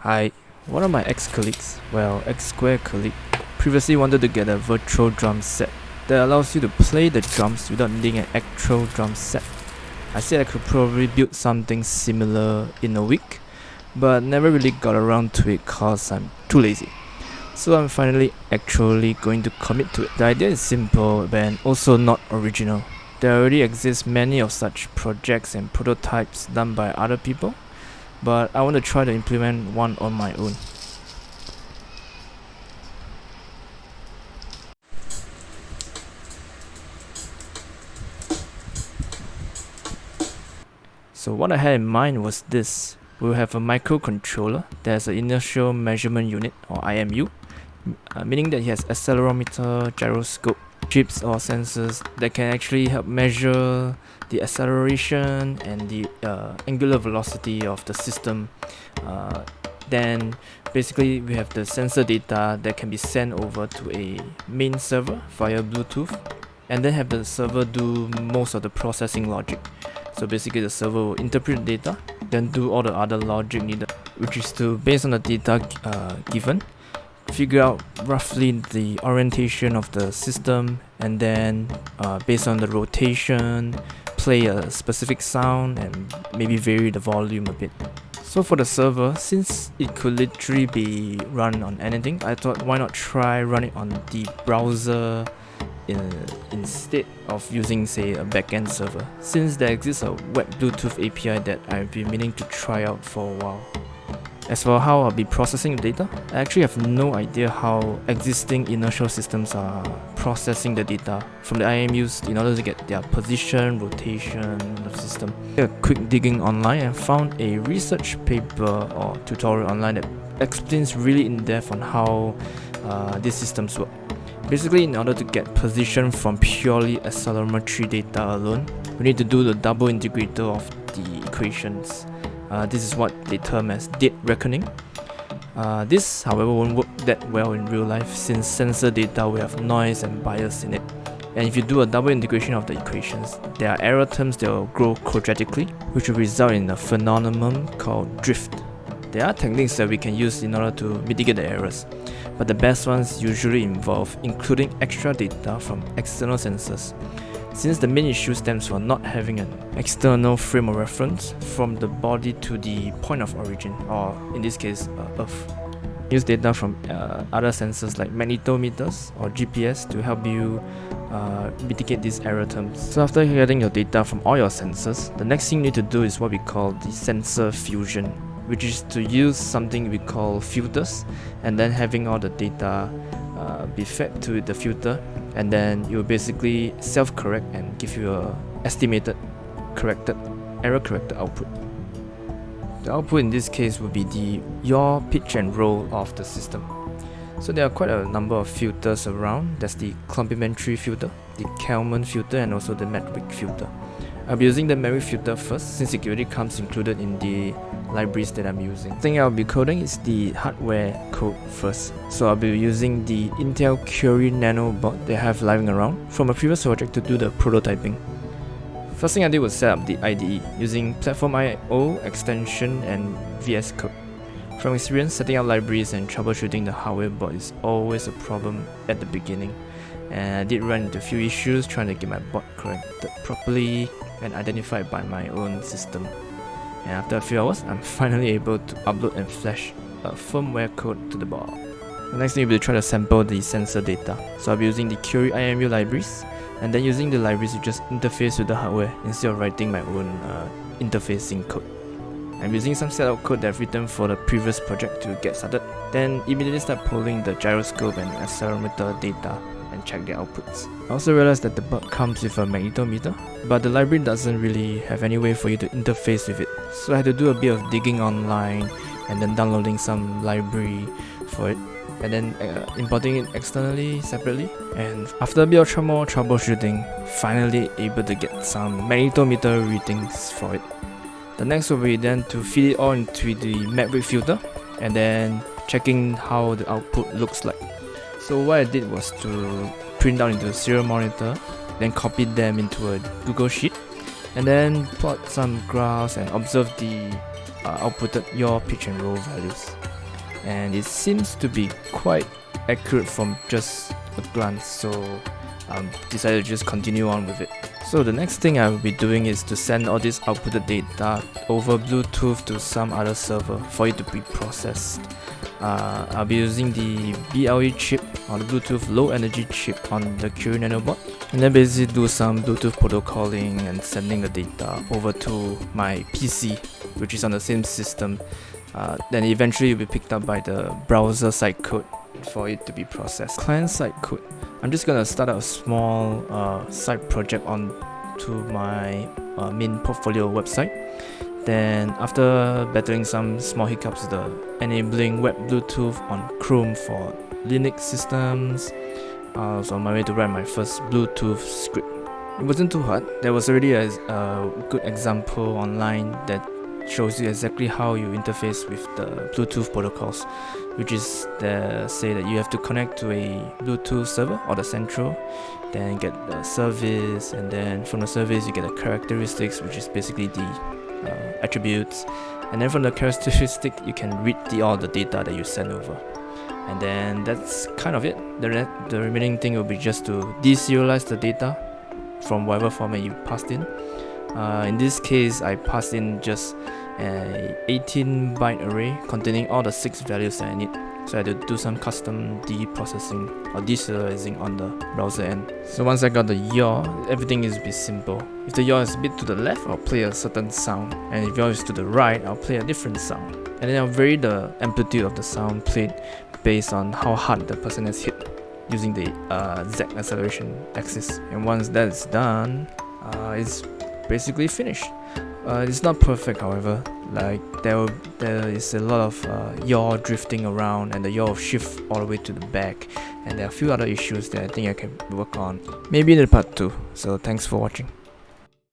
Hi, one of my ex-colleagues, ex-square colleague, previously wanted to get a virtual drum set that allows you to play the drums without needing an actual drum set. I said I could probably build something similar in a week, but never really got around to it cause I'm too lazy. So I'm finally actually going to commit to it. The idea is simple and also not original. There already exist many of such projects and prototypes done by other people, but I want to try to implement one on my own. So what I had in mind was this. We'll have a microcontroller that has an inertial measurement unit or IMU, meaning that it has accelerometer, gyroscope, chips or sensors that can actually help measure the acceleration and the angular velocity of the system. Then basically we have the sensor data that can be sent over to a main server via Bluetooth, and then have the server do most of the processing logic. So basically the server will interpret the data, then do all the other logic needed, which is to, based on the data given, figure out roughly the orientation of the system, and then based on the rotation, play a specific sound and maybe vary the volume a bit. So for the server, since it could literally be run on anything, I thought why not try run it on the browser instead of using, say, a backend server, since there exists a web Bluetooth API that I've been meaning to try out for a while. As for how I'll be processing the data, I actually have no idea how existing inertial systems are processing the data from the IMUs in order to get their position, rotation of the system. I did a quick digging online and found a research paper or tutorial online that explains really in depth on how these systems work. Basically, in order to get position from purely accelerometry data alone, we need to do the double integrator of the equations. This is what they term as date reckoning. This, however, won't work that well in real life since sensor data will have noise and bias in it. And if you do a double integration of the equations, there are error terms that will grow quadratically, which will result in a phenomenon called drift. There are techniques that we can use in order to mitigate the errors, but the best ones usually involve including extra data from external sensors, since the main issue stems from not having an external frame of reference from the body to the point of origin, or in this case, Earth. Use data from other sensors like magnetometers or GPS to help you mitigate these error terms. So after getting your data from all your sensors, the next thing you need to do is what we call the sensor fusion, which is to use something we call filters, and then having all the data be fed to the filter, and then it will basically self-correct and give you a estimated error corrected output. The output in this case will be your pitch and roll of the system. So there are quite a number of filters around. There's the complementary filter, the Kalman filter, and also the metric filter. I'll be using the metric filter first since it already comes included in the libraries that I'm using. The thing I'll be coding is the hardware code first. So I'll be using the Intel Curie Nano board that I have lying around from a previous project to do the prototyping. First thing I did was set up the IDE using Platform IO extension and VS Code. From experience, setting up libraries and troubleshooting the hardware board is always a problem at the beginning, and I did run into a few issues trying to get my board corrected properly and identified by my own system. And after a few hours, I'm finally able to upload and flash a firmware code to the board. The next thing will be to try to sample the sensor data. So I'll be using the Curie IMU libraries, and then using the libraries to just interface with the hardware instead of writing my own interfacing code. I'm using some setup code that I've written for the previous project to get started, then immediately start pulling the gyroscope and accelerometer data and check their outputs. I also realized that the board comes with a magnetometer, but the library doesn't really have any way for you to interface with it. So I had to do a bit of digging online and then downloading some library for it, and then importing it externally separately. And after a bit of more troubleshooting, finally able to get some magnetometer readings for it. The next will be then to feed it all into the metric filter and then checking how the output looks like. So what I did was to print out into a serial monitor, then copy them into a Google Sheet, and then plot some graphs and observe the outputted yaw, pitch and roll values. and it seems to be quite accurate from just a glance, so decided to just continue on with it. So the next thing I will be doing is to send all this outputted data over Bluetooth to some other server for it to be processed. I'll be using the BLE chip or the Bluetooth low energy chip on the Curie Nanoboard, and then basically do some Bluetooth protocolling and sending the data over to my PC, which is on the same system. Then eventually it will be picked up by the browser side code for it to be processed. Client side code. I'm just gonna start a small side project on to my main portfolio website. Then after battling some small hiccups, the enabling web Bluetooth on Chrome for Linux systems, I was on my way to write my first Bluetooth script. It wasn't too hard. There was already a good example online that shows you exactly how you interface with the Bluetooth protocols, which is say that you have to connect to a Bluetooth server or the central, then get the service, and then from the service you get the characteristics, which is basically the attributes, and then from the characteristic you can read all the data that you send over, and then that's kind of it. The remaining thing will be just to deserialize the data from whatever format you passed in. In this case, I passed in just an 18-byte array containing all the 6 values that I need. So I had to do some custom deprocessing or deserializing on the browser end. So once I got the yaw, everything is a bit simple. If the yaw is a bit to the left, I'll play a certain sound, and if yaw is to the right, I'll play a different sound. And then I'll vary the amplitude of the sound played based on how hard the person has hit using the Z acceleration axis. And once that is done, it's basically finished. It's not perfect, however. Like there is a lot of yaw drifting around, and the yaw will shift all the way to the back, and there are a few other issues that I think I can work on maybe in the part 2. So thanks for watching.